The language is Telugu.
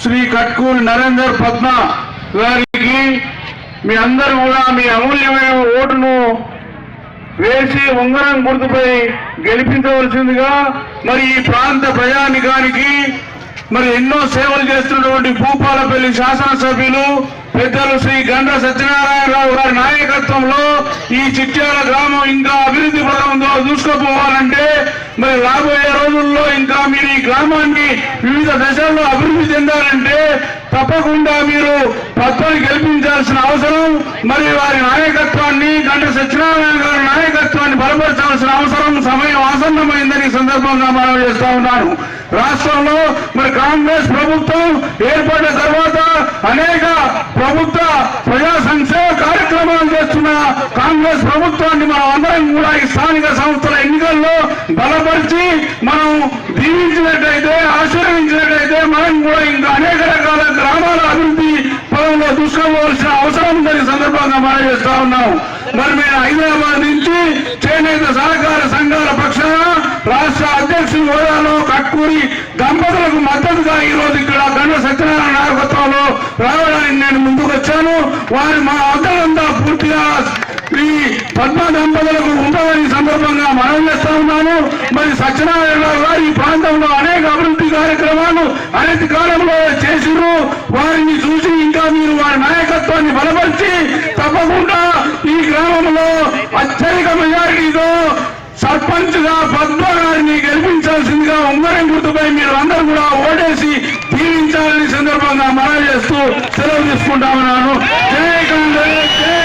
శ్రీ కట్కూరి నరేందర్ పద్మ గారికి మీ అందరూ కూడా మీ అమూల్యమైన ఓటును వేసి ఉంగరం గుర్తుపై గెలిపించవలసిందిగా మరి ఈ ప్రాంత ప్రజానికానికి మరి ఎన్నో సేవలు చేస్తున్నటువంటి భూపాలపల్లి శాసనసభ్యులు పెద్దలు శ్రీ గండ్ర సత్యనారాయణరావు గారి నాయకత్వంలో ఈ చిట్యాల గ్రామం ఇంకా అభివృద్ధి పథంలో దూసుకుపోవాలంటే మరి రాబోయే రోజుల్లో ఇంకా మీరు ఈ గ్రామాన్ని వివిధ దశల్లో అభివృద్ధి చెందాలంటే తప్పకుండా మీరు పత్రాలు గెలిపించాల్సిన అవసరం మరి వారి నాయకత్వాన్ని గండ్ర సత్యనారాయణ గారి నాయకత్వాన్ని బలపరచాల్సిన అవసరం సమయం ఆసన్నమైందని సందర్భంగా మనం చేస్తా ఉన్నాను. రాష్ట్రంలో మరి కాంగ్రెస్ ప్రభుత్వం ఏర్పడిన తర్వాత అనేక ప్రభుత్వ ప్రజా సంక్షేమ కార్యక్రమాలు చేస్తున్న కాంగ్రెస్ ప్రభుత్వాన్ని మనం అందరం కూడా ఈ స్థానిక సంస్థల ఎన్నికల్లో బలపరిచి మనం దీవించినట్లయితే ఆశీర్వదించినట్లయితే మనం కూడా ఇంకా అనేక రకాల గ్రామాల అభివృద్ధి పదంలో దూసుకోవాల్సిన అవసరం ఉందని సందర్భంగా మనం చేస్తా ఉన్నాం. మరి మేము హైదరాబాద్ నుంచి చేనేత సహకార సంఘాల పక్షాన రాష్ట్ర అధ్యక్షుల హోదాలో కట్కూరి దంపతులకు మద్దతుగా ఈ రోజు ఇక్కడ గండ్ర సత్యనారాయణ నాయకత్వంలో రావడానికి నేను ముందుకు వచ్చాను. వారి మా అందరంతా పూర్తిగా ఈ పద్మ దంపతులకు ఉండాలని సందర్భంగా మనం చేస్తా ఉన్నాను. మరి సత్యనారాయణ గారు ఈ ప్రాంతంలో అనేక అభివృద్ధి కార్యక్రమాలు అనేక కాలంలో చేసిరు. వారిని చూసి ఇంకా మీరు వారి నాయకత్వాన్ని బలపరిచి తప్పకుండా ఈ గ్రామంలో అత్యధిక మెజారిటీతో సర్పంచ్ గా పద్మ గారిని గెలిపించాల్సిందిగా ఉంగరం గుర్తుపై మీరు అందరూ కూడా ఓటేసి దీవించాలని సందర్భంగా మనం చేస్తూ సెలవు తీసుకుంటామన్నాను. జై కాంగ్రెస్.